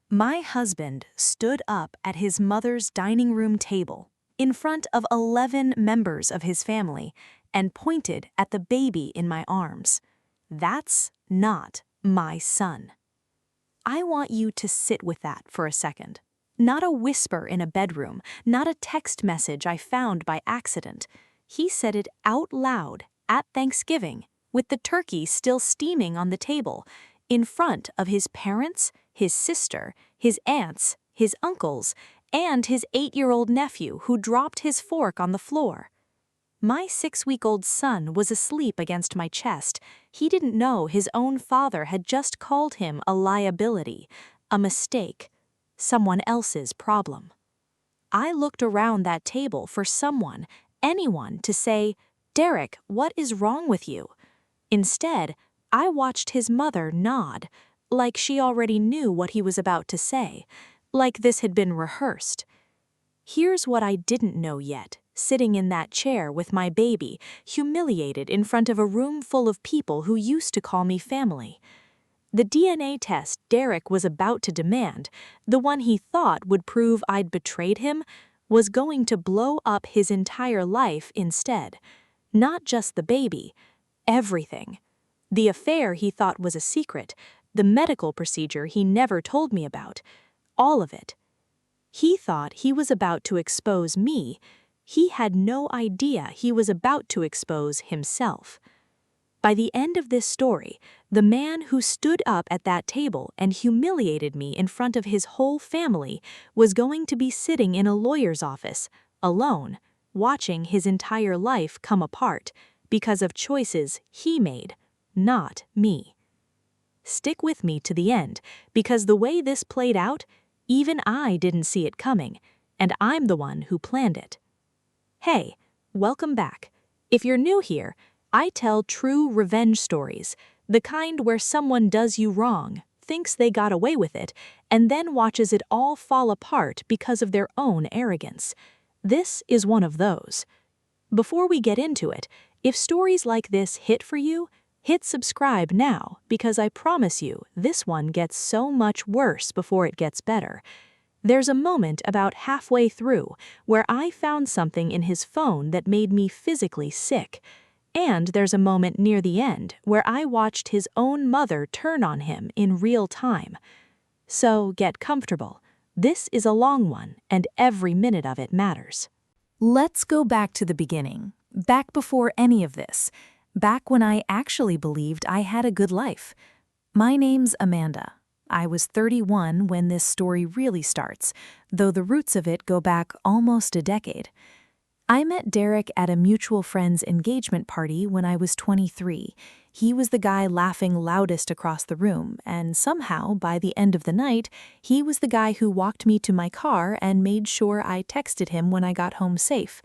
My husband stood up at his mother's dining room table in front of 11 members of his family and pointed at the baby in my arms. That's not my son. I want you to sit with that for a second. Not a whisper in a bedroom, not a text message I found by accident. He said it out loud at Thanksgiving, with the turkey still steaming on the table, in front of his parents, his sister, his aunts, his uncles, and his 8-year-old nephew who dropped his fork on the floor. My 6-week-old son was asleep against my chest. He didn't know his own father had just called him a liability, a mistake, someone else's problem. I looked around that table for someone, anyone, to say, "Derek, what is wrong with you?" Instead, I watched his mother nod, like she already knew what he was about to say, like this had been rehearsed. Here's what I didn't know yet, sitting in that chair with my baby, humiliated in front of a room full of people who used to call me family. The DNA test Derek was about to demand, the one he thought would prove I'd betrayed him, was going to blow up his entire life instead. Not just the baby, everything. The affair he thought was a secret, the medical procedure he never told me about, all of it. He thought he was about to expose me. He had no idea he was about to expose himself. By the end of this story, the man who stood up at that table and humiliated me in front of his whole family was going to be sitting in a lawyer's office, alone, watching his entire life come apart because of choices he made, not me. Stick with me to the end, because the way this played out, even I didn't see it coming, and I'm the one who planned it. Hey, welcome back. If you're new here, I tell true revenge stories, the kind where someone does you wrong, thinks they got away with it, and then watches it all fall apart because of their own arrogance. This is one of those. Before we get into it, if stories like this hit for you, hit subscribe now, because I promise you this one gets so much worse before it gets better. There's a moment about halfway through where I found something in his phone that made me physically sick. And there's a moment near the end where I watched his own mother turn on him in real time. So get comfortable. This is a long one, and every minute of it matters. Let's go back to the beginning, back before any of this, back when I actually believed I had a good life. My name's Amanda. I was 31 when this story really starts, though the roots of it go back almost a decade. I met Derek at a mutual friend's engagement party when I was 23. He was the guy laughing loudest across the room, and somehow, by the end of the night, he was the guy who walked me to my car and made sure I texted him when I got home safe.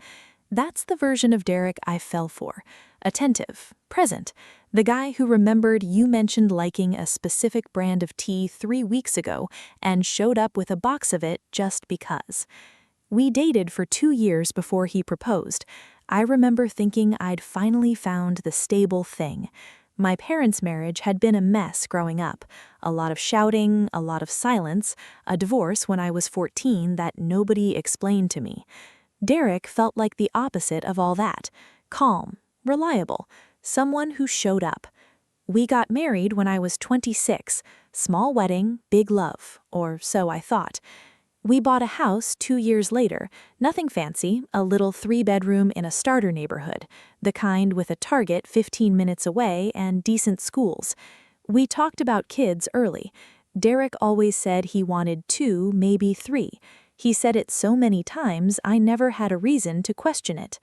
That's the version of Derek I fell for. Attentive, present, the guy who remembered you mentioned liking a specific brand of tea 3 weeks ago and showed up with a box of it just because. We dated for 2 years before he proposed. I remember thinking I'd finally found the stable thing. My parents' marriage had been a mess growing up. A lot of shouting, a lot of silence, a divorce when I was 14 that nobody explained to me. Derek felt like the opposite of all that. Calm, reliable, someone who showed up. We got married when I was 26. Small wedding, big love, or so I thought. We bought a house 2 years later, nothing fancy, a little 3-bedroom in a starter neighborhood, the kind with a Target 15 minutes away and decent schools. We talked about kids early. Derek always said he wanted 2, maybe 3. He said it so many times I never had a reason to question it.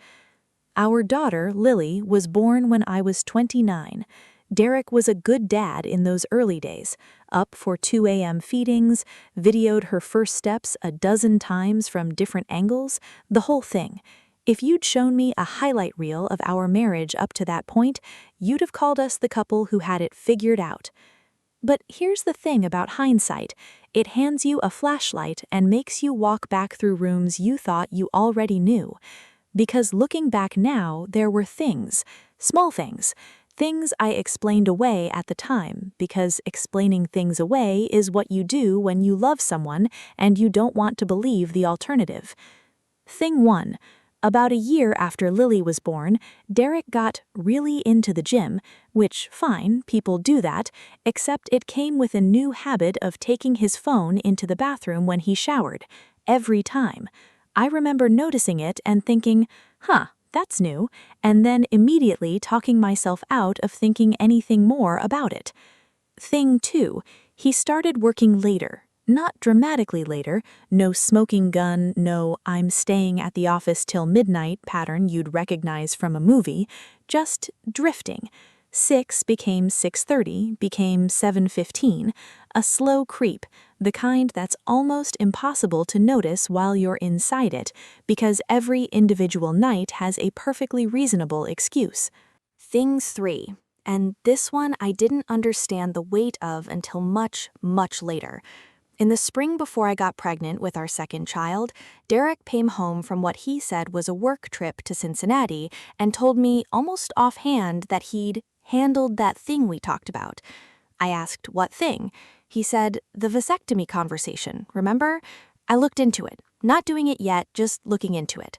Our daughter, Lily, was born when I was 29. Derek was a good dad in those early days, up for 2 a.m. feedings, videoed her first steps a dozen times from different angles, the whole thing. If you'd shown me a highlight reel of our marriage up to that point, you'd have called us the couple who had it figured out. But here's the thing about hindsight. It hands you a flashlight and makes you walk back through rooms you thought you already knew. Because looking back now, there were things, small things, Things I explained away at the time, because explaining things away is what you do when you love someone and you don't want to believe the alternative. Thing 1. About a year after Lily was born, Derek got really into the gym, which, fine, people do that, except it came with a new habit of taking his phone into the bathroom when he showered, every time. I remember noticing it and thinking, that's new, and then immediately talking myself out of thinking anything more about it. Thing 2, he started working later. Not dramatically later, no smoking gun, no I'm staying at the office till midnight pattern you'd recognize from a movie, just drifting. 6 became 6:30, became 7:15, a slow creep, the kind that's almost impossible to notice while you're inside it, because every individual night has a perfectly reasonable excuse. Thing 3, and this one I didn't understand the weight of until much, much later. In the spring before I got pregnant with our second child, Derek came home from what he said was a work trip to Cincinnati and told me almost offhand that he'd handled that thing we talked about. I asked, what thing? He said, the vasectomy conversation, remember? I looked into it, not doing it yet, just looking into it.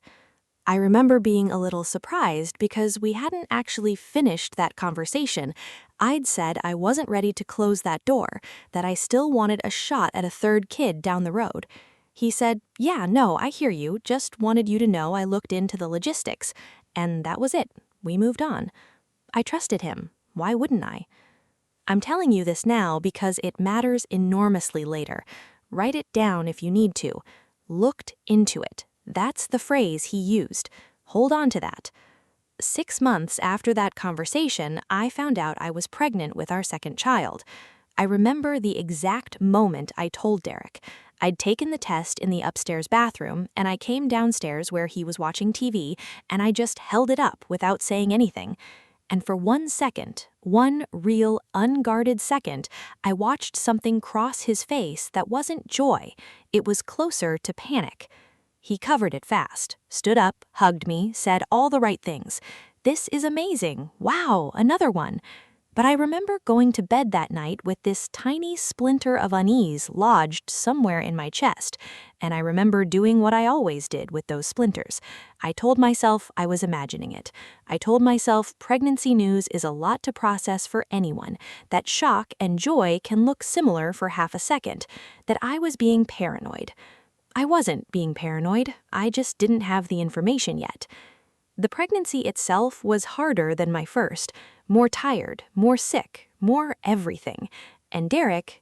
I remember being a little surprised because we hadn't actually finished that conversation. I'd said I wasn't ready to close that door, that I still wanted a shot at a third kid down the road. He said, yeah, no, I hear you, just wanted you to know I looked into the logistics. And that was it. We moved on. I trusted him. Why wouldn't I? I'm telling you this now because it matters enormously later. Write it down if you need to. Looked into it. That's the phrase he used. Hold on to that. 6 months after that conversation, I found out I was pregnant with our second child. I remember the exact moment I told Derek. I'd taken the test in the upstairs bathroom, and I came downstairs where he was watching TV, and I just held it up without saying anything. And for 1 second, one real, unguarded second, I watched something cross his face that wasn't joy. It was closer to panic. He covered it fast, stood up, hugged me, said all the right things. This is amazing. Wow, another one. But I remember going to bed that night with this tiny splinter of unease lodged somewhere in my chest, and I remember doing what I always did with those splinters. I told myself I was imagining it. I told myself pregnancy news is a lot to process for anyone, that shock and joy can look similar for half a second, that I was being paranoid. I wasn't being paranoid, I just didn't have the information yet. The pregnancy itself was harder than my first, more tired, more sick, more everything. And Derek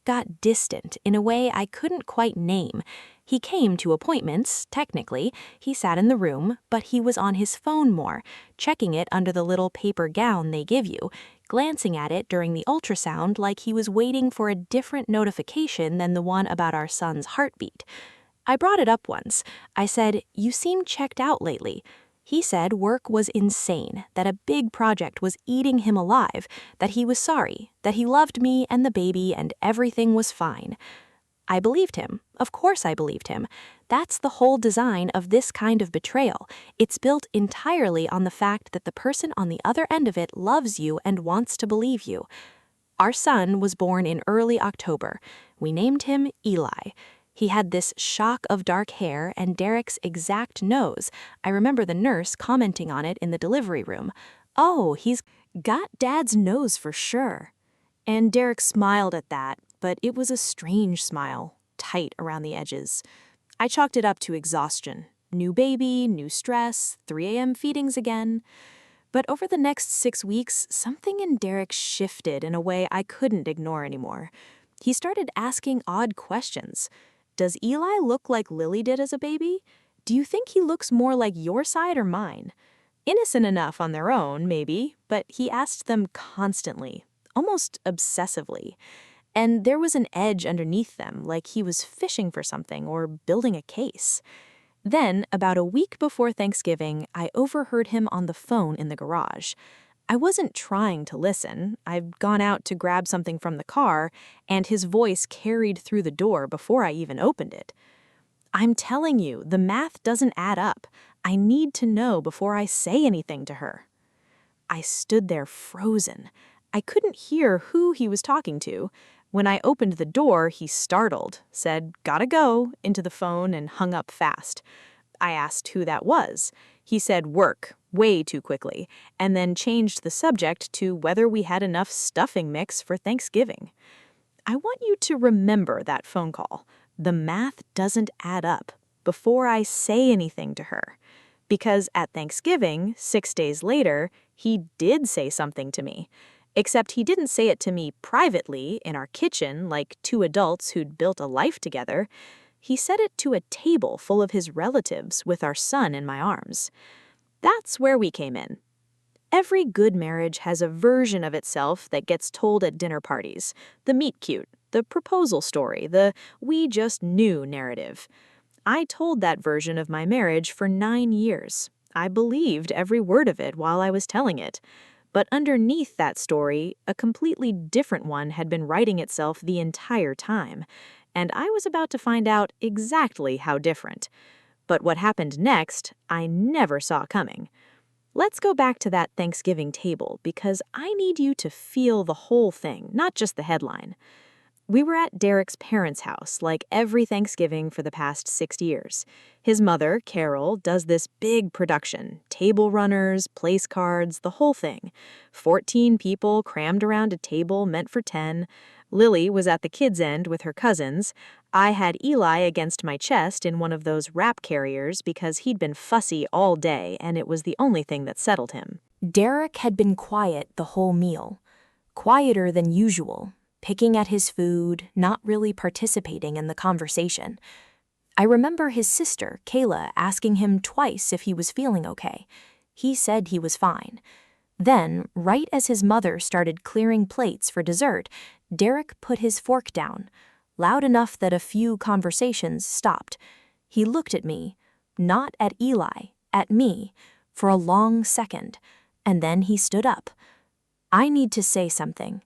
got distant in a way I couldn't quite name. He came to appointments, technically, he sat in the room, but he was on his phone more, checking it under the little paper gown they give you, glancing at it during the ultrasound like he was waiting for a different notification than the one about our son's heartbeat. I brought it up once. I said, "You seem checked out lately." He said work was insane, that a big project was eating him alive, that he was sorry, that he loved me and the baby and everything was fine. I believed him. Of course I believed him. That's the whole design of this kind of betrayal. It's built entirely on the fact that the person on the other end of it loves you and wants to believe you. Our son was born in early October. We named him Eli. He had this shock of dark hair and Derek's exact nose. I remember the nurse commenting on it in the delivery room. "Oh, he's got Dad's nose for sure." And Derek smiled at that, but it was a strange smile, tight around the edges. I chalked it up to exhaustion. New baby, new stress, 3 a.m. feedings again. But over the next 6 weeks, something in Derek shifted in a way I couldn't ignore anymore. He started asking odd questions. Does Eli look like Lily did as a baby? Do you think he looks more like your side or mine? Innocent enough on their own, maybe, but he asked them constantly, almost obsessively. And there was an edge underneath them, like he was fishing for something or building a case. Then, about a week before Thanksgiving, I overheard him on the phone in the garage. I wasn't trying to listen. I'd gone out to grab something from the car, and his voice carried through the door before I even opened it. "I'm telling you, the math doesn't add up. I need to know before I say anything to her." I stood there frozen. I couldn't hear who he was talking to. When I opened the door, he startled, said, "Gotta go," into the phone and hung up fast. I asked who that was. He said work, way too quickly, and then changed the subject to whether we had enough stuffing mix for Thanksgiving. I want you to remember that phone call. The math doesn't add up before I say anything to her. Because at Thanksgiving, 6 days later, he did say something to me. Except he didn't say it to me privately in our kitchen like two adults who'd built a life together. He said it to a table full of his relatives with our son in my arms. That's where we came in. Every good marriage has a version of itself that gets told at dinner parties. The meet cute, the proposal story, the we just knew narrative. I told that version of my marriage for 9 years. I believed every word of it while I was telling it. But underneath that story, a completely different one had been writing itself the entire time. And I was about to find out exactly how different. But what happened next, I never saw coming. Let's go back to that Thanksgiving table because I need you to feel the whole thing, not just the headline. We were at Derek's parents' house like every Thanksgiving for the past 6 years. His mother, Carol, does this big production, table runners, place cards, the whole thing. 14 people crammed around a table meant for 10. Lily was at the kids' end with her cousins. I had Eli against my chest in one of those wrap carriers because he'd been fussy all day and it was the only thing that settled him. Derek had been quiet the whole meal, quieter than usual, picking at his food, not really participating in the conversation. I remember his sister, Kayla, asking him twice if he was feeling okay. He said he was fine. Then, right as his mother started clearing plates for dessert, Derek put his fork down, loud enough that a few conversations stopped. He looked at me, not at Eli, at me, for a long second, and then he stood up. I need to say something.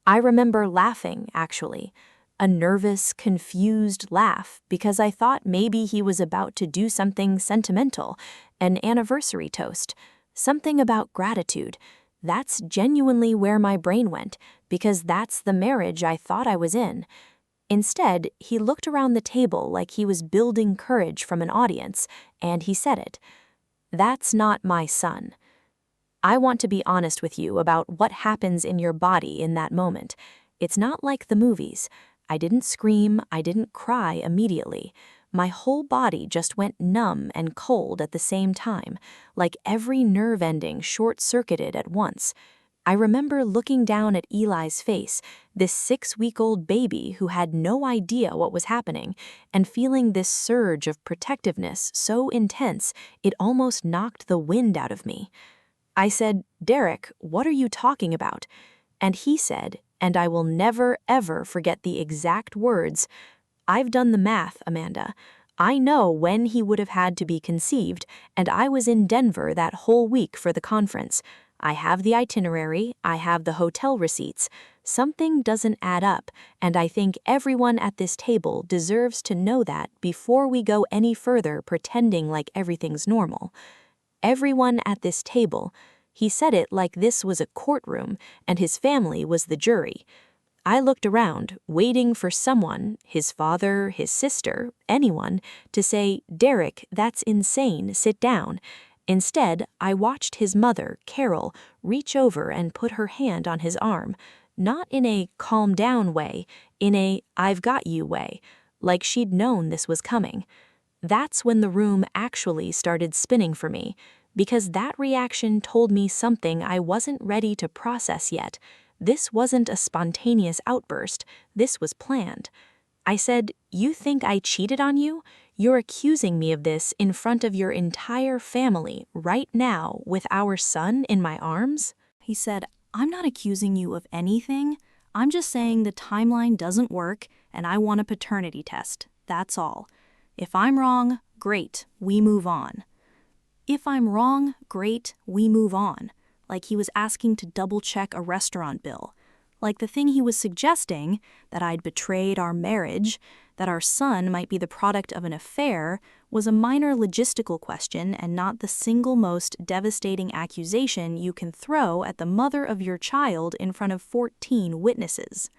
I remember laughing, actually, a nervous, confused laugh because I thought maybe he was about to do something sentimental, an anniversary toast, something about gratitude. That's genuinely where my brain went because that's the marriage I thought I was in. Instead, he looked around the table like he was building courage from an audience, and he said it. "That's not my son." I want to be honest with you about what happens in your body in that moment. It's not like the movies. I didn't scream, I didn't cry immediately. My whole body just went numb and cold at the same time, like every nerve ending short-circuited at once. I remember looking down at Eli's face, this 6-week-old baby who had no idea what was happening, and feeling this surge of protectiveness so intense it almost knocked the wind out of me. I said, "Derek, what are you talking about?" And he said, and I will never, ever forget the exact words, "I've done the math, Amanda. I know when he would have had to be conceived, and I was in Denver that whole week for the conference. I have the itinerary, I have the hotel receipts. Something doesn't add up, and I think everyone at this table deserves to know that before we go any further pretending like everything's normal. Everyone at this table," he said it like this was a courtroom and his family was the jury. I looked around, waiting for someone, his father, his sister, anyone, to say, "Derek, that's insane, sit down." Instead, I watched his mother, Carol, reach over and put her hand on his arm, not in a calm down way, in a I've got you way, like she'd known this was coming. That's when the room actually started spinning for me, because that reaction told me something I wasn't ready to process yet. This wasn't a spontaneous outburst, this was planned. I said, "You think I cheated on you? You're accusing me of this in front of your entire family right now with our son in my arms?" He said, "I'm not accusing you of anything. I'm just saying the timeline doesn't work and I want a paternity test. That's all. If I'm wrong, great, we move on." If I'm wrong, great, we move on. Like he was asking to double-check a restaurant bill. Like the thing he was suggesting, that I'd betrayed our marriage, that our son might be the product of an affair was a minor logistical question and not the single most devastating accusation you can throw at the mother of your child in front of 14 witnesses.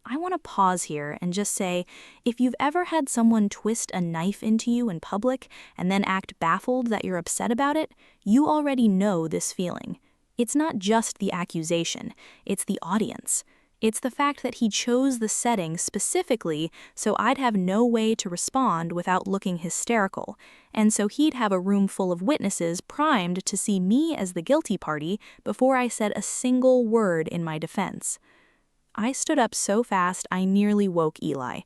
I want to pause here and just say, if you've ever had someone twist a knife into you in public and then act baffled that you're upset about it, you already know this feeling. It's not just the accusation, it's the audience. It's the fact that he chose the setting specifically so I'd have no way to respond without looking hysterical, and so he'd have a room full of witnesses primed to see me as the guilty party before I said a single word in my defense. I stood up so fast I nearly woke Eli.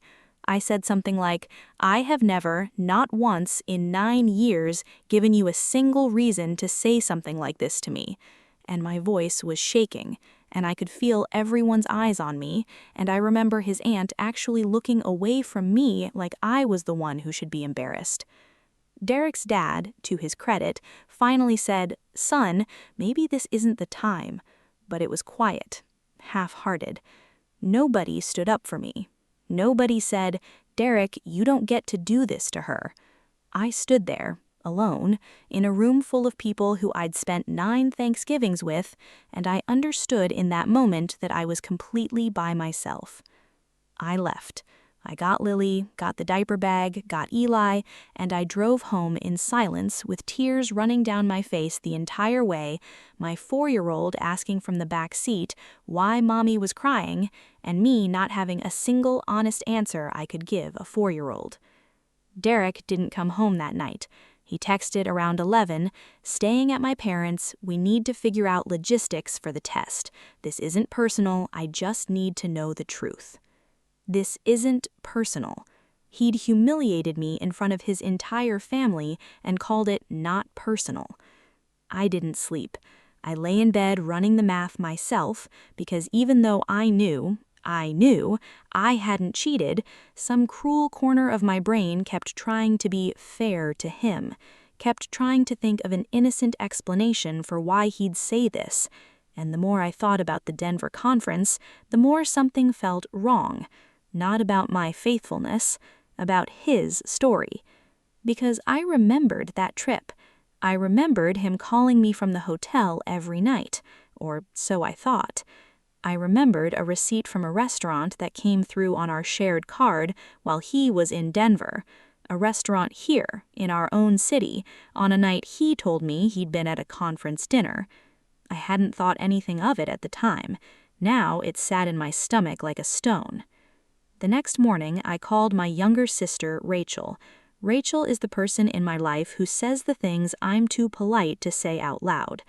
I said something like, "I have never, not once in 9 years, given you a single reason to say something like this to me." And my voice was shaking, and I could feel everyone's eyes on me, and I remember his aunt actually looking away from me like I was the one who should be embarrassed. Derek's dad, to his credit, finally said, "Son, maybe this isn't the time." But it was quiet, half-hearted. Nobody stood up for me. Nobody said, "Derek, you don't get to do this to her." I stood there, alone, in a room full of people who I'd spent 9 Thanksgivings with, and I understood in that moment that I was completely by myself. I left. I got Lily, got the diaper bag, got Eli, and I drove home in silence with tears running down my face the entire way, my 4-year-old asking from the back seat why Mommy was crying, and me not having a single honest answer I could give a 4-year-old. Derek didn't come home that night. He texted around 11, "Staying at my parents', we need to figure out logistics for the test. This isn't personal, I just need to know the truth." This isn't personal. He'd humiliated me in front of his entire family and called it not personal. I didn't sleep. I lay in bed running the math myself because even though I knew I hadn't cheated, some cruel corner of my brain kept trying to be fair to him, kept trying to think of an innocent explanation for why he'd say this. And the more I thought about the Denver conference, the more something felt wrong. Not about my faithfulness, about his story. Because I remembered that trip. I remembered him calling me from the hotel every night, or so I thought. I remembered a receipt from a restaurant that came through on our shared card while he was in Denver, a restaurant here, in our own city, on a night he told me he'd been at a conference dinner. I hadn't thought anything of it at the time. Now it sat in my stomach like a stone. The next morning, I called my younger sister, Rachel. Rachel is the person in my life who says the things I'm too polite to say out loud.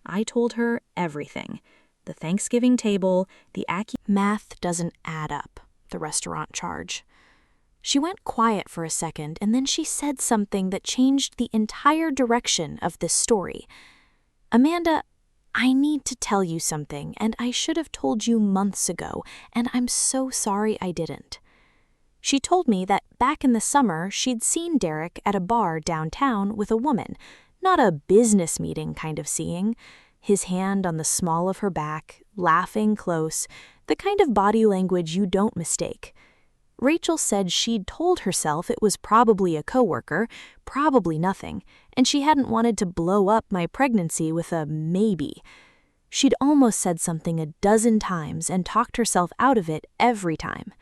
I told her everything. The Thanksgiving table, the Math doesn't add up, the restaurant charge. She went quiet for a second, and then she said something that changed the entire direction of this story. "Amanda, I need to tell you something, and I should have told you months ago, and I'm so sorry I didn't." She told me that back in the summer, she'd seen Derek at a bar downtown with a woman, not a business meeting kind of seeing, his hand on the small of her back, laughing close, the kind of body language you don't mistake. Rachel said she'd told herself it was probably a coworker, probably nothing, and she hadn't wanted to blow up my pregnancy with a maybe. She'd almost said something a dozen times and talked herself out of it every time.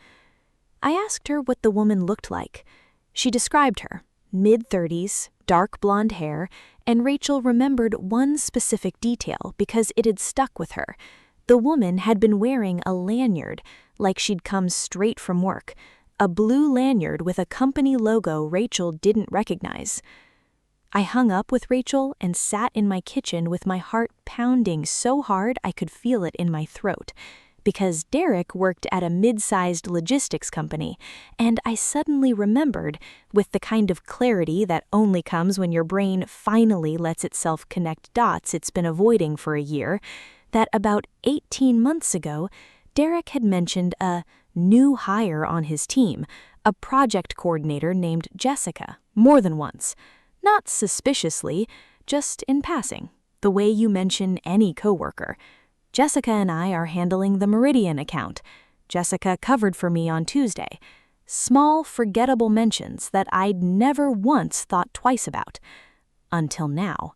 I asked her what the woman looked like. She described her, mid-30s, dark blonde hair, and Rachel remembered one specific detail because it had stuck with her. The woman had been wearing a lanyard, like she'd come straight from work, a blue lanyard with a company logo Rachel didn't recognize. I hung up with Rachel and sat in my kitchen with my heart pounding so hard I could feel it in my throat, because Derek worked at a mid-sized logistics company, and I suddenly remembered, with the kind of clarity that only comes when your brain finally lets itself connect dots it's been avoiding for a year, that about 18 months ago, Derek had mentioned a new hire on his team, a project coordinator named Jessica, more than once. Not suspiciously, just in passing, the way you mention any coworker. Jessica and I are handling the Meridian account. Jessica covered for me on Tuesday. Small, forgettable mentions that I'd never once thought twice about. Until now.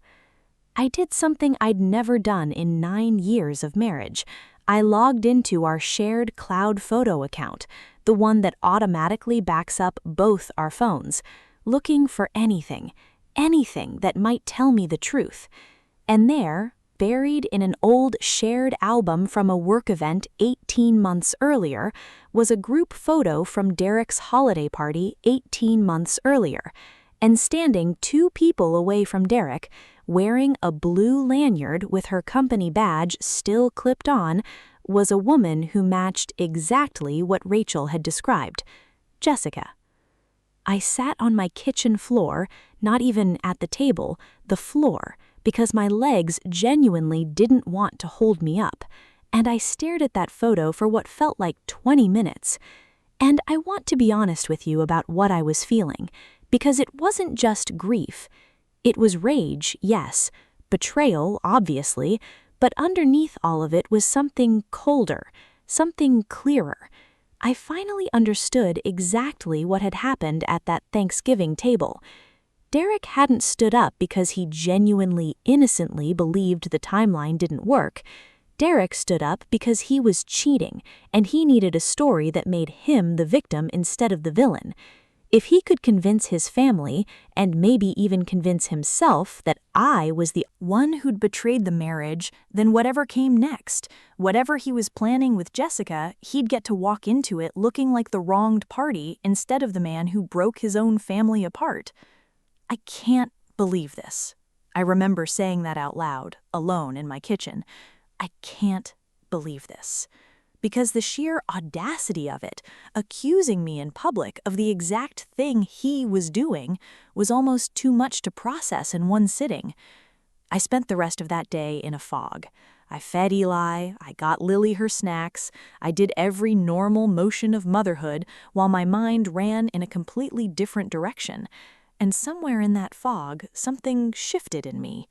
I did something I'd never done in 9 years of marriage. I logged into our shared cloud photo account, the one that automatically backs up both our phones, looking for anything that might tell me the truth. And there, buried in an old shared album from a work event 18 months earlier, was a group photo from Derek's holiday party 18 months earlier. And standing 2 people away from Derek, wearing a blue lanyard with her company badge still clipped on, was a woman who matched exactly what Rachel had described, Jessica. I sat on my kitchen floor, not even at the table, the floor, because my legs genuinely didn't want to hold me up, and I stared at that photo for what felt like 20 minutes. And I want to be honest with you about what I was feeling, because it wasn't just grief. It was rage, yes, betrayal, obviously, but underneath all of it was something colder, something clearer. I finally understood exactly what had happened at that Thanksgiving table. Derek hadn't stood up because he genuinely, innocently believed the timeline didn't work. Derek stood up because he was cheating, and he needed a story that made him the victim instead of the villain. If he could convince his family, and maybe even convince himself, that I was the one who'd betrayed the marriage, then whatever came next, whatever he was planning with Jessica, he'd get to walk into it looking like the wronged party instead of the man who broke his own family apart. I can't believe this. I remember saying that out loud, alone in my kitchen. I can't believe this. Because the sheer audacity of it, accusing me in public of the exact thing he was doing, was almost too much to process in one sitting. I spent the rest of that day in a fog. I fed Eli, I got Lily her snacks, I did every normal motion of motherhood while my mind ran in a completely different direction. And somewhere in that fog, something shifted in me.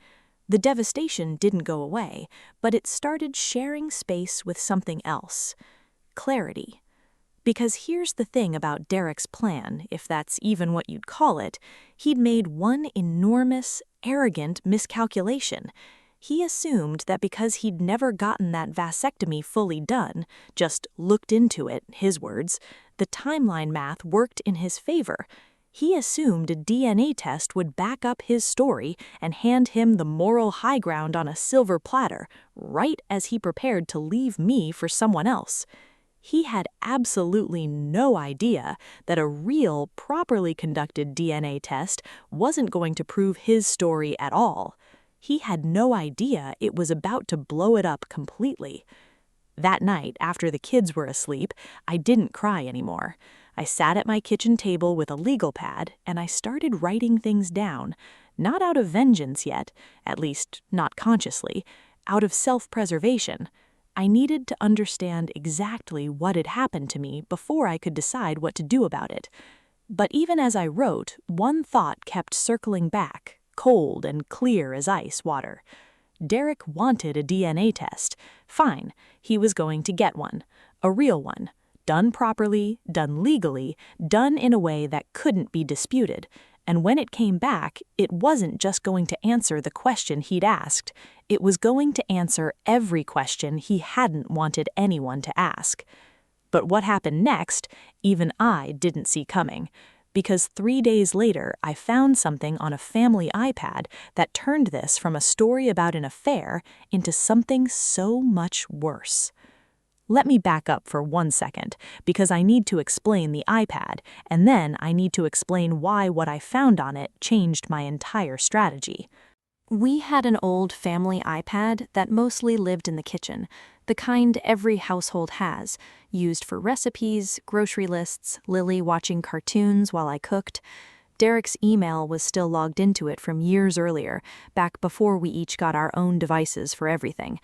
The devastation didn't go away, but it started sharing space with something else. Clarity. Because here's the thing about Derek's plan, if that's even what you'd call it, he'd made one enormous, arrogant miscalculation. He assumed that because he'd never gotten that vasectomy fully done, just looked into it, his words, the timeline math worked in his favor. He assumed a DNA test would back up his story and hand him the moral high ground on a silver platter, right as he prepared to leave me for someone else. He had absolutely no idea that a real, properly conducted DNA test wasn't going to prove his story at all. He had no idea it was about to blow it up completely. That night, after the kids were asleep, I didn't cry anymore. I sat at my kitchen table with a legal pad, and I started writing things down, not out of vengeance yet, at least not consciously, out of self-preservation. I needed to understand exactly what had happened to me before I could decide what to do about it. But even as I wrote, one thought kept circling back, cold and clear as ice water. Derek wanted a DNA test. Fine, he was going to get one, a real one. Done properly, done legally, done in a way that couldn't be disputed. And when it came back, it wasn't just going to answer the question he'd asked. It was going to answer every question he hadn't wanted anyone to ask. But what happened next, even I didn't see coming. Because 3 days later, I found something on a family iPad that turned this from a story about an affair into something so much worse. Let me back up for 1 second, because I need to explain the iPad, and then I need to explain why what I found on it changed my entire strategy. We had an old family iPad that mostly lived in the kitchen, the kind every household has, used for recipes, grocery lists, Lily watching cartoons while I cooked. Derek's email was still logged into it from years earlier, back before we each got our own devices for everything.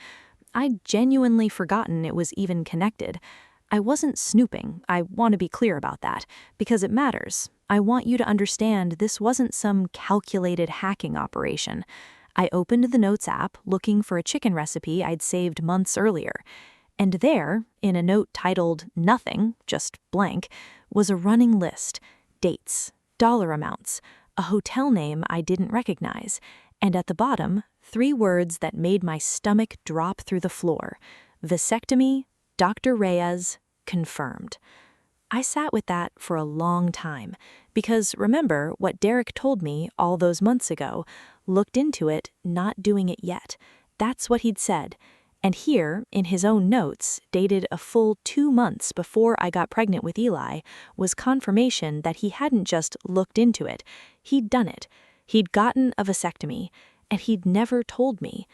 I'd genuinely forgotten it was even connected. I wasn't snooping, I want to be clear about that, because it matters. I want you to understand this wasn't some calculated hacking operation. I opened the Notes app looking for a chicken recipe I'd saved months earlier. And there, in a note titled Nothing, just blank, was a running list: dates, dollar amounts, a hotel name I didn't recognize, and at the bottom, 3 words that made my stomach drop through the floor: vasectomy, Dr. Reyes, confirmed. I sat with that for a long time, because remember what Derek told me all those months ago: looked into it, not doing it yet. That's what he'd said. And here, in his own notes, dated a full 2 months before I got pregnant with Eli, was confirmation that he hadn't just looked into it, he'd done it. He'd gotten a vasectomy, and he'd never told me,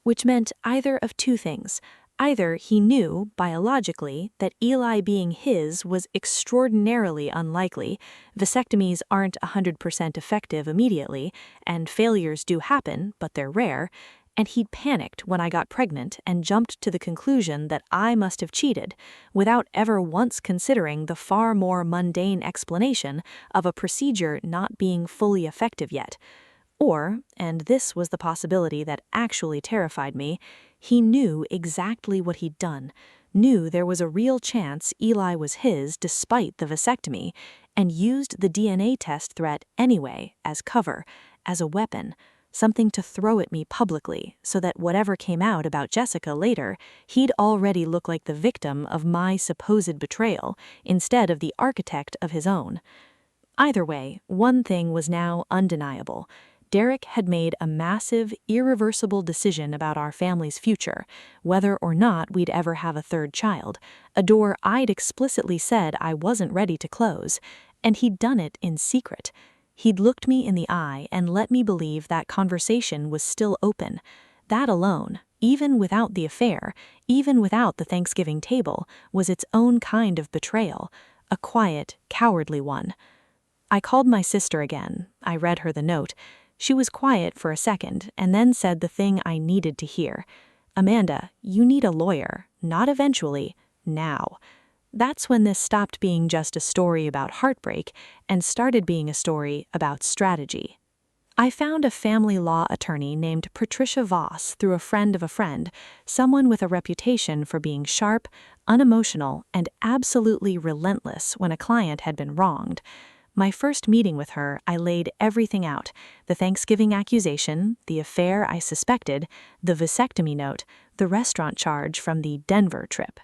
which meant either of 2 things. Either he knew, biologically, that Eli being his was extraordinarily unlikely, vasectomies aren't 100% effective immediately, and failures do happen, but they're rare, and he'd panicked when I got pregnant and jumped to the conclusion that I must have cheated, without ever once considering the far more mundane explanation of a procedure not being fully effective yet. Or, and this was the possibility that actually terrified me, he knew exactly what he'd done, knew there was a real chance Eli was his despite the vasectomy, and used the DNA test threat anyway as cover, as a weapon, something to throw at me publicly so that whatever came out about Jessica later, he'd already look like the victim of my supposed betrayal instead of the architect of his own. Either way, one thing was now undeniable. Derek had made a massive, irreversible decision about our family's future, whether or not we'd ever have a 3rd child, a door I'd explicitly said I wasn't ready to close, and he'd done it in secret. He'd looked me in the eye and let me believe that conversation was still open. That alone, even without the affair, even without the Thanksgiving table, was its own kind of betrayal, a quiet, cowardly one. I called my sister again. I read her the note. She was quiet for a second and then said the thing I needed to hear. "Amanda, you need a lawyer, not eventually, now." That's when this stopped being just a story about heartbreak and started being a story about strategy. I found a family law attorney named Patricia Voss through a friend, someone with a reputation for being sharp, unemotional, and absolutely relentless when a client had been wronged. My first meeting with her, I laid everything out: the Thanksgiving accusation, the affair I suspected, the vasectomy note, the restaurant charge from the Denver trip.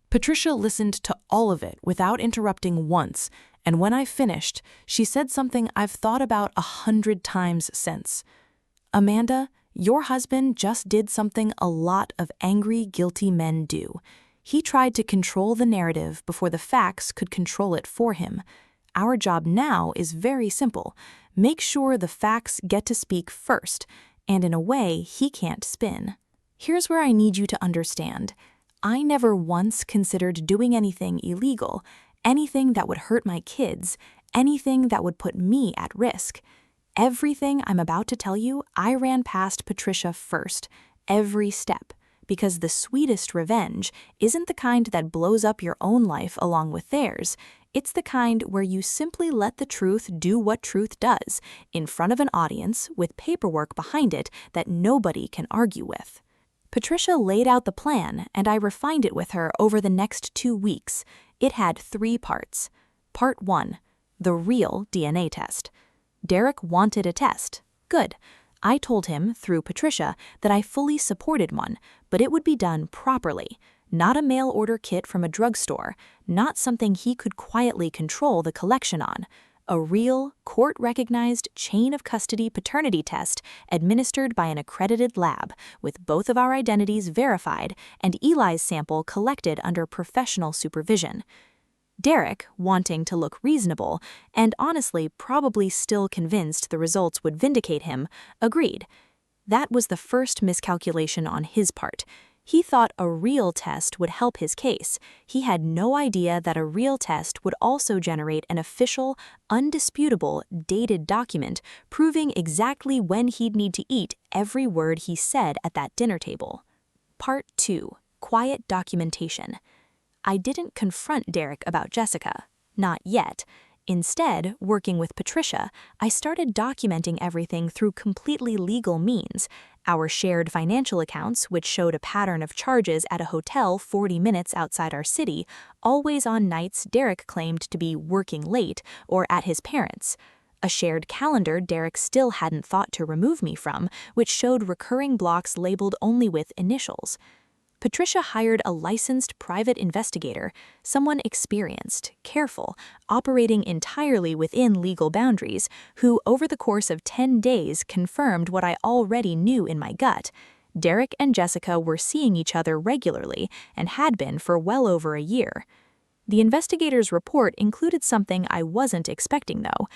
Patricia listened to all of it without interrupting once, and when I finished, she said something I've thought about 100 times since. "Amanda, your husband just did something a lot of angry, guilty men do. He tried to control the narrative before the facts could control it for him. Our job now is very simple: make sure the facts get to speak first, and in a way he can't spin. Here's where I need you to understand. I never once considered doing anything illegal, anything that would hurt my kids, anything that would put me at risk. Everything I'm about to tell you, I ran past Patricia first, every step, because the sweetest revenge isn't the kind that blows up your own life along with theirs. It's the kind where you simply let the truth do what truth does, in front of an audience with paperwork behind it that nobody can argue with." Patricia laid out the plan, and I refined it with her over the next 2 weeks. It had 3 parts. Part 1, the real DNA test. Derek wanted a test. Good. I told him, through Patricia, that I fully supported one, but it would be done properly. Not a mail-order kit from a drugstore, not something he could quietly control the collection on. A real, court-recognized chain-of-custody paternity test administered by an accredited lab, with both of our identities verified and Eli's sample collected under professional supervision. Derek, wanting to look reasonable, and honestly probably still convinced the results would vindicate him, agreed. That was the first miscalculation on his part. He thought a real test would help his case. He had no idea that a real test would also generate an official, undisputable, dated document proving exactly when he'd need to eat every word he said at that dinner table. Part 2, quiet documentation. I didn't confront Derek about Jessica. Not yet. Instead, working with Patricia, I started documenting everything through completely legal means. Our shared financial accounts, which showed a pattern of charges at a hotel 40 minutes outside our city, always on nights Derek claimed to be working late or at his parents'. A shared calendar Derek still hadn't thought to remove me from, which showed recurring blocks labeled only with initials. Patricia hired a licensed private investigator, someone experienced, careful, operating entirely within legal boundaries, who over the course of 10 days confirmed what I already knew in my gut. Derek and Jessica were seeing each other regularly and had been for well over a year. The investigator's report included something I wasn't expecting, though.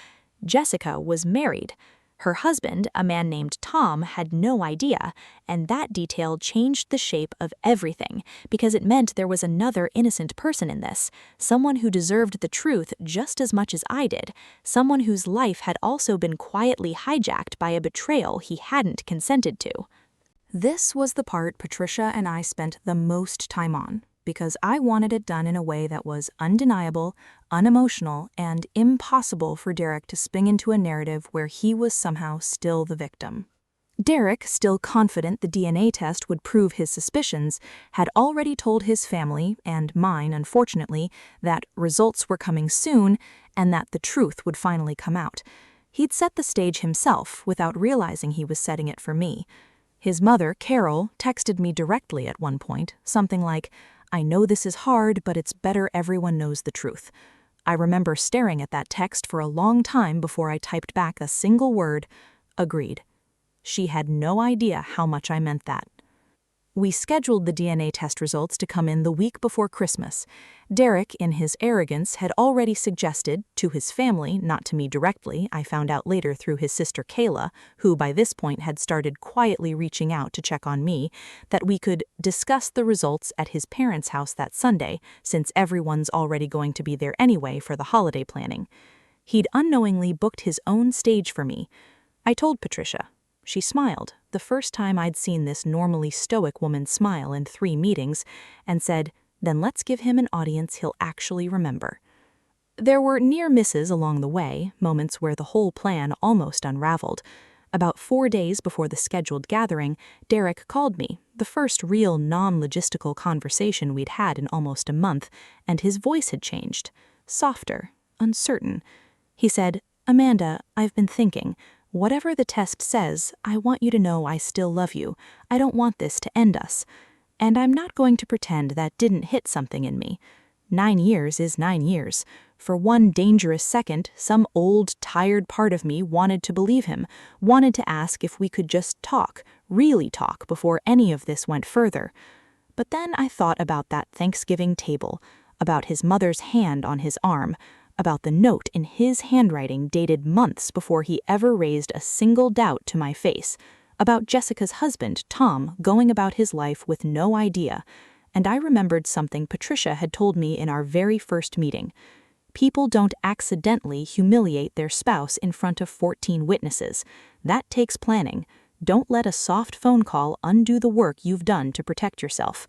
Jessica was married. Her husband, a man named Tom, had no idea, and that detail changed the shape of everything because it meant there was another innocent person in this, someone who deserved the truth just as much as I did, someone whose life had also been quietly hijacked by a betrayal he hadn't consented to. This was the part Patricia and I spent the most time on, because I wanted it done in a way that was undeniable, unemotional, and impossible for Derek to spin into a narrative where he was somehow still the victim. Derek, still confident the DNA test would prove his suspicions, had already told his family, and mine unfortunately, that results were coming soon and that the truth would finally come out. He'd set the stage himself without realizing he was setting it for me. His mother, Carol, texted me directly at one point, something like, "I know this is hard, but it's better everyone knows the truth." I remember staring at that text for a long time before I typed back a single word, "Agreed." She had no idea how much I meant that. We scheduled the DNA test results to come in the week before Christmas. Derek, in his arrogance, had already suggested, to his family, not to me directly, I found out later through his sister Kayla, who by this point had started quietly reaching out to check on me, that we could discuss the results at his parents' house that Sunday, since everyone's already going to be there anyway for the holiday planning. He'd unknowingly booked his own stage for me. I told Patricia. She smiled, the first time I'd seen this normally stoic woman smile in 3 meetings, and said, "Then let's give him an audience he'll actually remember." There were near misses along the way, moments where the whole plan almost unraveled. About 4 days before the scheduled gathering, Derek called me, the first real non-logistical conversation we'd had in almost a month, and his voice had changed. Softer, uncertain. He said, "Amanda, I've been thinking. Whatever the test says, I want you to know I still love you. I don't want this to end us. And I'm not going to pretend that didn't hit something in me. 9 years is 9 years. For one dangerous second, some old, tired part of me wanted to believe him, wanted to ask if we could just talk, really talk, before any of this went further. But then I thought about that Thanksgiving table, about his mother's hand on his arm, about the note in his handwriting dated months before he ever raised a single doubt to my face, about Jessica's husband, Tom, going about his life with no idea, and I remembered something Patricia had told me in our very first meeting. People don't accidentally humiliate their spouse in front of 14 witnesses. That takes planning. Don't let a soft phone call undo the work you've done to protect yourself.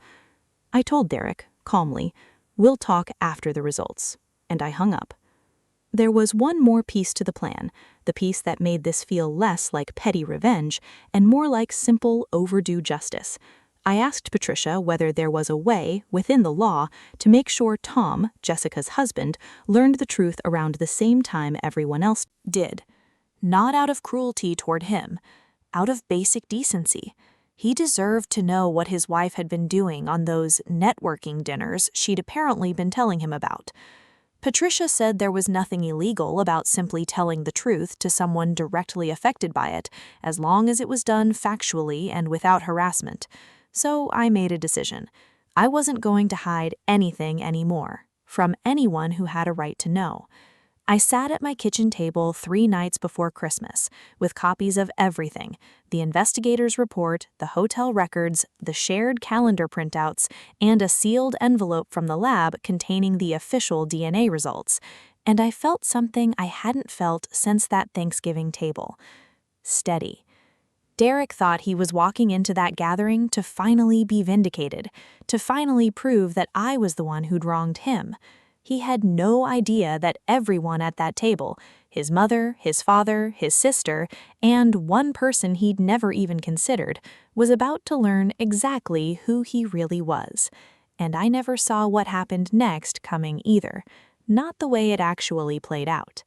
I told Derek, calmly, "We'll talk after the results," and I hung up. There was one more piece to the plan, the piece that made this feel less like petty revenge and more like simple, overdue justice. I asked Patricia whether there was a way, within the law, to make sure Tom, Jessica's husband, learned the truth around the same time everyone else did. Not out of cruelty toward him, out of basic decency. He deserved to know what his wife had been doing on those networking dinners she'd apparently been telling him about. Patricia said there was nothing illegal about simply telling the truth to someone directly affected by it, as long as it was done factually and without harassment. So I made a decision. I wasn't going to hide anything anymore, from anyone who had a right to know. I sat at my kitchen table 3 nights before Christmas, with copies of everything: the investigator's report, the hotel records, the shared calendar printouts, and a sealed envelope from the lab containing the official DNA results. And I felt something I hadn't felt since that Thanksgiving table. Steady. Derek thought he was walking into that gathering to finally be vindicated, to finally prove that I was the one who'd wronged him. He had no idea that everyone at that table, his mother, his father, his sister, and one person he'd never even considered, was about to learn exactly who he really was. And I never saw what happened next coming either, not the way it actually played out.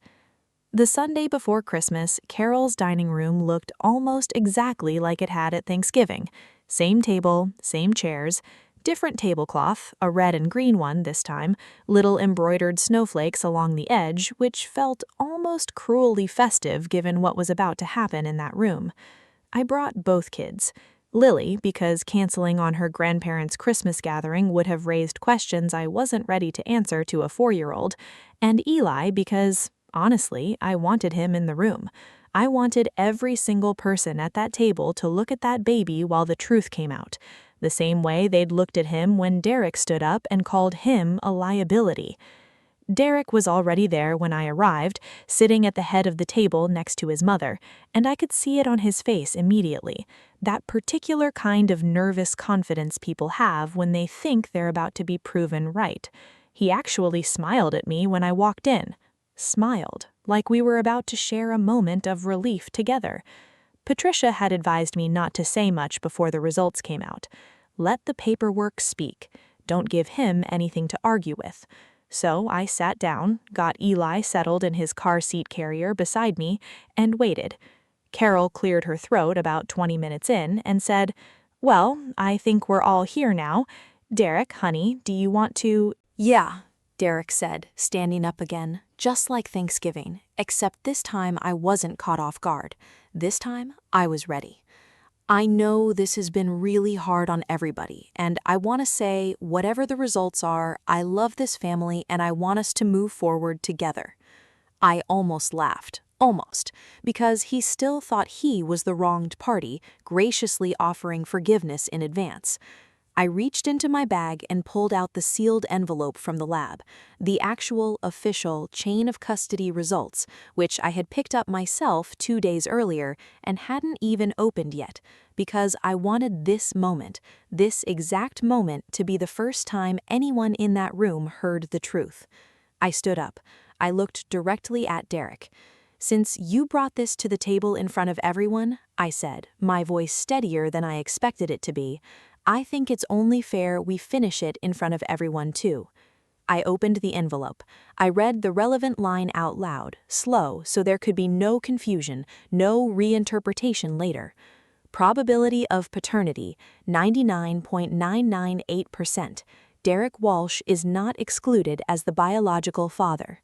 The Sunday before Christmas, Carol's dining room looked almost exactly like it had at Thanksgiving. Same table, same chairs, different tablecloth, a red and green one this time, little embroidered snowflakes along the edge, which felt almost cruelly festive given what was about to happen in that room. I brought both kids. Lily, because canceling on her grandparents' Christmas gathering would have raised questions I wasn't ready to answer to a 4-year-old, and Eli because, honestly, I wanted him in the room. I wanted every single person at that table to look at that baby while the truth came out, the same way they'd looked at him when Derek stood up and called him a liability. Derek was already there when I arrived, sitting at the head of the table next to his mother, and I could see it on his face immediately, that particular kind of nervous confidence people have when they think they're about to be proven right. He actually smiled at me when I walked in. Smiled, like we were about to share a moment of relief together. Patricia had advised me not to say much before the results came out. Let the paperwork speak. Don't give him anything to argue with. So I sat down, got Eli settled in his car seat carrier beside me, and waited. Carol cleared her throat about 20 minutes in and said, "Well, I think we're all here now. Derek, honey, do you want to—" "Yeah," Derek said, standing up again, just like Thanksgiving, except this time I wasn't caught off guard. This time, I was ready. "I know this has been really hard on everybody, and I want to say, whatever the results are, I love this family and I want us to move forward together." I almost laughed, almost, because he still thought he was the wronged party, graciously offering forgiveness in advance. I reached into my bag and pulled out the sealed envelope from the lab, the actual, official chain of custody results, which I had picked up myself 2 days earlier and hadn't even opened yet, because I wanted this moment, this exact moment, to be the first time anyone in that room heard the truth. I stood up. I looked directly at Derek. "Since you brought this to the table in front of everyone," I said, my voice steadier than I expected it to be, "I think it's only fair we finish it in front of everyone too." I opened the envelope. I read the relevant line out loud, slow, so there could be no confusion, no reinterpretation later. Probability of paternity, 99.998%. Derek Walsh is not excluded as the biological father.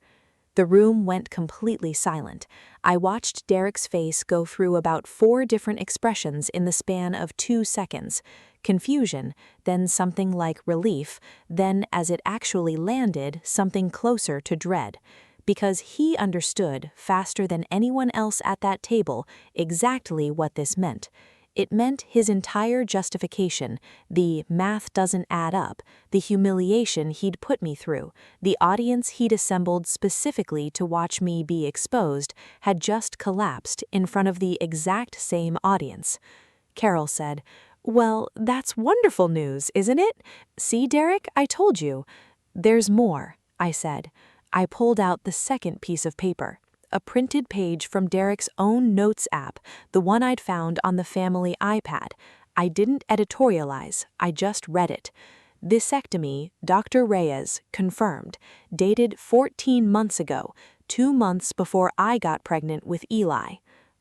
The room went completely silent. I watched Derek's face go through about 4 different expressions in the span of 2 seconds. Confusion, then something like relief, then, as it actually landed, something closer to dread. Because he understood, faster than anyone else at that table, exactly what this meant. It meant his entire justification, the math doesn't add up, the humiliation he'd put me through, the audience he'd assembled specifically to watch me be exposed, had just collapsed in front of the exact same audience. Carol said, "Well, that's wonderful news, isn't it? See, Derek, I told you." "There's more," I said. I pulled out the second piece of paper. A printed page from Derek's own notes app, the one I'd found on the family iPad. I didn't editorialize, I just read it. "Vasectomy, Dr. Reyes, confirmed, dated 14 months ago, 2 months before I got pregnant with Eli."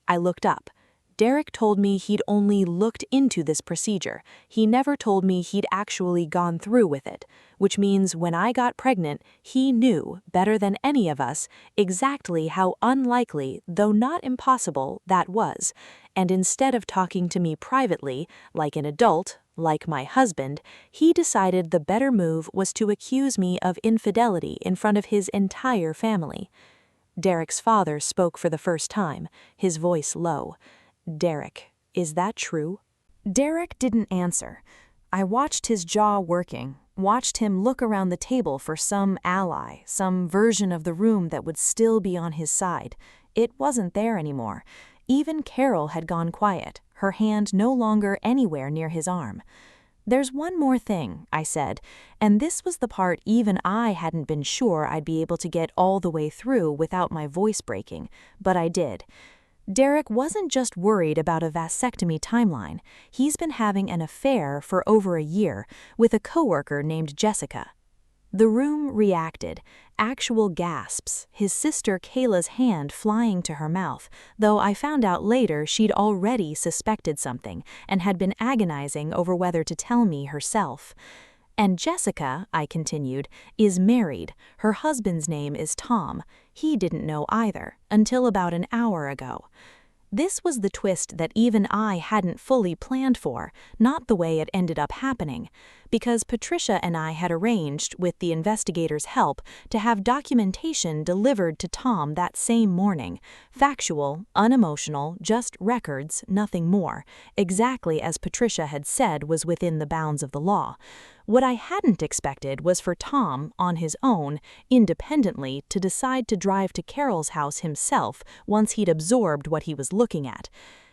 I looked up. Derek told me he'd only looked into this procedure. He never told me he'd actually gone through with it, which means when I got pregnant, he knew, better than any of us, exactly how unlikely, though not impossible, that was. And instead of talking to me privately, like an adult, like my husband, he decided the better move was to accuse me of infidelity in front of his entire family. Derek's father spoke for the first time, his voice low. "Derek, is that true?" Derek didn't answer. I watched his jaw working, watched him look around the table for some ally, some version of the room that would still be on his side. It wasn't there anymore. Even Carol had gone quiet, her hand no longer anywhere near his arm. "There's one more thing," I said, and this was the part even I hadn't been sure I'd be able to get all the way through without my voice breaking, but I did. Derek wasn't just worried about a vasectomy timeline. He's been having an affair for over a year with a coworker named Jessica. The room reacted, actual gasps, his sister Kayla's hand flying to her mouth, though I found out later she'd already suspected something and had been agonizing over whether to tell me herself. "And Jessica," I continued, "is married. Her husband's name is Tom. He didn't know either, until about an hour ago." This was the twist that even I hadn't fully planned for, not the way it ended up happening, because Patricia and I had arranged, with the investigators' help, to have documentation delivered to Tom that same morning, factual, unemotional, just records, nothing more, exactly as Patricia had said was within the bounds of the law. What I hadn't expected was for Tom, on his own, independently, to decide to drive to Carol's house himself once he'd absorbed what he was looking at.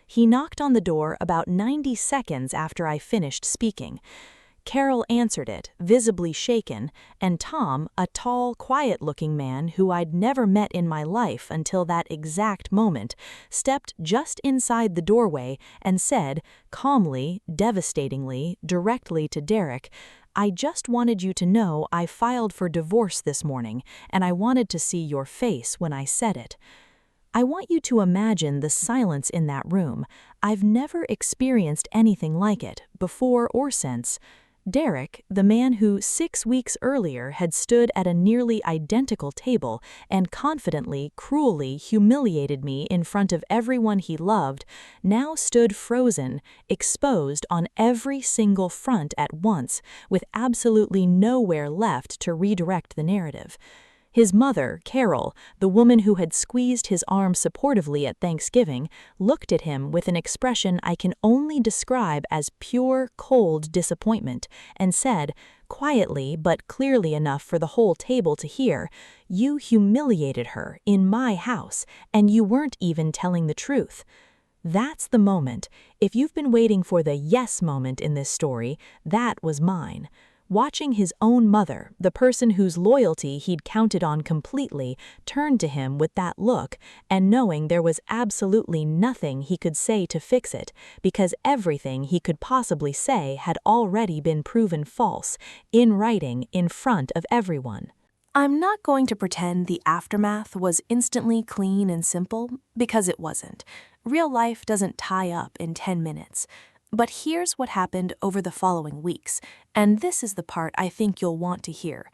He knocked on the door about 90 seconds after I finished speaking. Carol answered it, visibly shaken, and Tom, a tall, quiet-looking man who I'd never met in my life until that exact moment, stepped just inside the doorway and said, calmly, devastatingly, directly to Derek, "I just wanted you to know I filed for divorce this morning, and I wanted to see your face when I said it." I want you to imagine the silence in that room. I've never experienced anything like it, before or since. Derek, the man who 6 weeks earlier had stood at a nearly identical table and confidently, cruelly humiliated me in front of everyone he loved, now stood frozen, exposed on every single front at once, with absolutely nowhere left to redirect the narrative. His mother, Carol, the woman who had squeezed his arm supportively at Thanksgiving, looked at him with an expression I can only describe as pure, cold disappointment, and said, quietly but clearly enough for the whole table to hear, "You humiliated her in my house, and you weren't even telling the truth." That's the moment. If you've been waiting for the yes moment in this story, that was mine. Watching his own mother, the person whose loyalty he'd counted on completely, turn to him with that look, and knowing there was absolutely nothing he could say to fix it, because everything he could possibly say had already been proven false, in writing, in front of everyone. I'm not going to pretend the aftermath was instantly clean and simple, because it wasn't. Real life doesn't tie up in 10 minutes. But here's what happened over the following weeks, and this is the part I think you'll want to hear.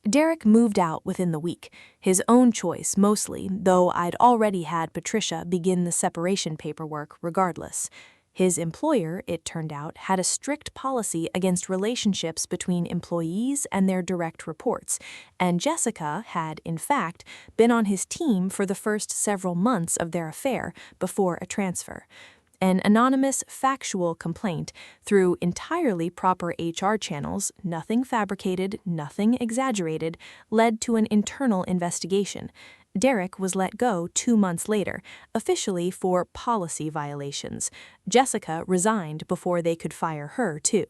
Derek moved out within the week, his own choice mostly, though I'd already had Patricia begin the separation paperwork regardless. His employer, it turned out, had a strict policy against relationships between employees and their direct reports, and Jessica had, in fact, been on his team for the first several months of their affair before a transfer. An anonymous, factual complaint through entirely proper HR channels, nothing fabricated, nothing exaggerated, led to an internal investigation. Derek was let go 2 months later, officially for policy violations. Jessica resigned before they could fire her, too.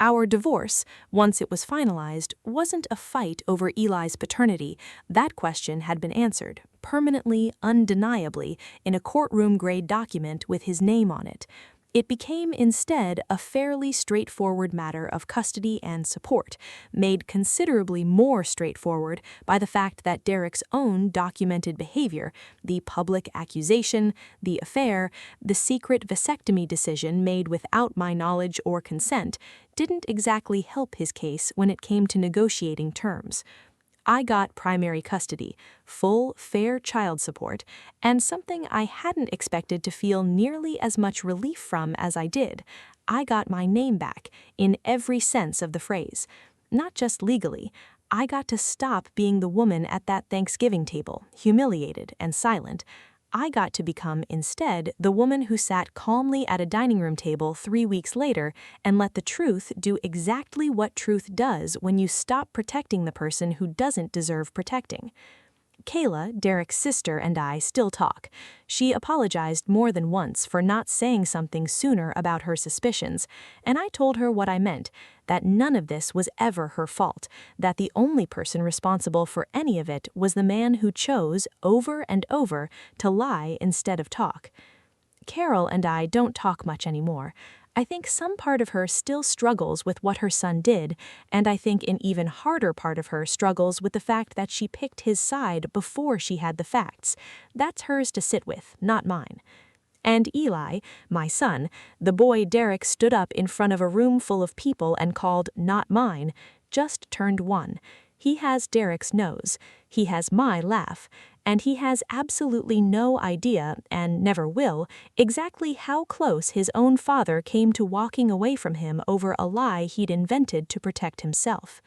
Our divorce, once it was finalized, wasn't a fight over Eli's paternity. That question had been answered, permanently, undeniably, in a courtroom-grade document with his name on it. It became instead a fairly straightforward matter of custody and support, made considerably more straightforward by the fact that Derek's own documented behavior, the public accusation, the affair, the secret vasectomy decision made without my knowledge or consent, didn't exactly help his case when it came to negotiating terms. I got primary custody, full, fair child support, and something I hadn't expected to feel nearly as much relief from as I did. I got my name back, in every sense of the phrase. Not just legally. I got to stop being the woman at that Thanksgiving table, humiliated and silent. I got to become, instead, the woman who sat calmly at a dining room table 3 weeks later and let the truth do exactly what truth does when you stop protecting the person who doesn't deserve protecting. Kayla, Derek's sister, and I still talk. She apologized more than once for not saying something sooner about her suspicions, and I told her what I meant, that none of this was ever her fault, that the only person responsible for any of it was the man who chose, over and over, to lie instead of talk. Carol and I don't talk much anymore. I think some part of her still struggles with what her son did, and I think an even harder part of her struggles with the fact that she picked his side before she had the facts. That's hers to sit with, not mine. And Eli, my son, the boy Derek stood up in front of a room full of people and called "not mine," just turned 1. He has Derek's nose, he has my laugh, and he has absolutely no idea, and never will, exactly how close his own father came to walking away from him over a lie he'd invented to protect himself.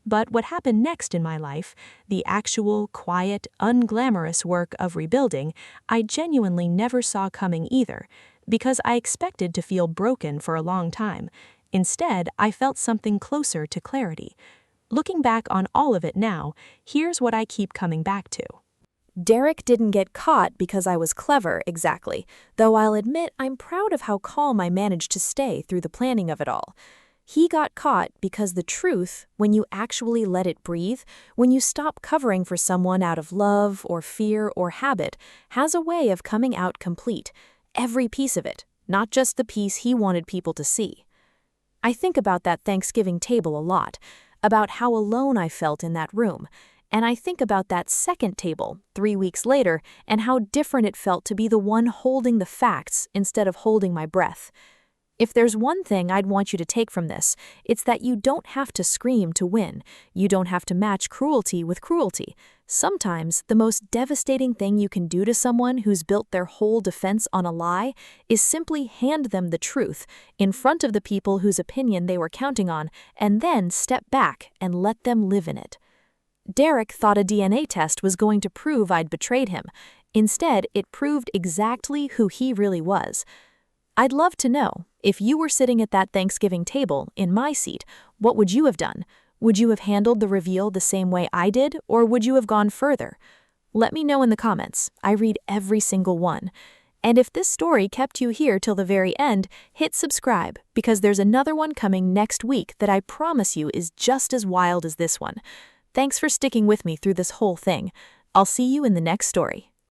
But what happened next in my life, the actual, quiet, unglamorous work of rebuilding, I genuinely never saw coming either, because I expected to feel broken for a long time. Instead, I felt something closer to clarity. Looking back on all of it now, here's what I keep coming back to. Derek didn't get caught because I was clever, exactly, though I'll admit I'm proud of how calm I managed to stay through the planning of it all. He got caught because the truth, when you actually let it breathe, when you stop covering for someone out of love or fear or habit, has a way of coming out complete, every piece of it, not just the piece he wanted people to see. I think about that Thanksgiving table a lot, about how alone I felt in that room, and I think about that second table, 3 weeks later, and how different it felt to be the one holding the facts instead of holding my breath. If there's one thing I'd want you to take from this, it's that you don't have to scream to win. You don't have to match cruelty with cruelty. Sometimes the most devastating thing you can do to someone who's built their whole defense on a lie is simply hand them the truth in front of the people whose opinion they were counting on, and then step back and let them live in it. Derek thought a DNA test was going to prove I'd betrayed him. Instead, it proved exactly who he really was. I'd love to know, if you were sitting at that Thanksgiving table, in my seat, what would you have done? Would you have handled the reveal the same way I did, or would you have gone further? Let me know in the comments. I read every single one. And if this story kept you here till the very end, hit subscribe, because there's another one coming next week that I promise you is just as wild as this one. Thanks for sticking with me through this whole thing. I'll see you in the next story.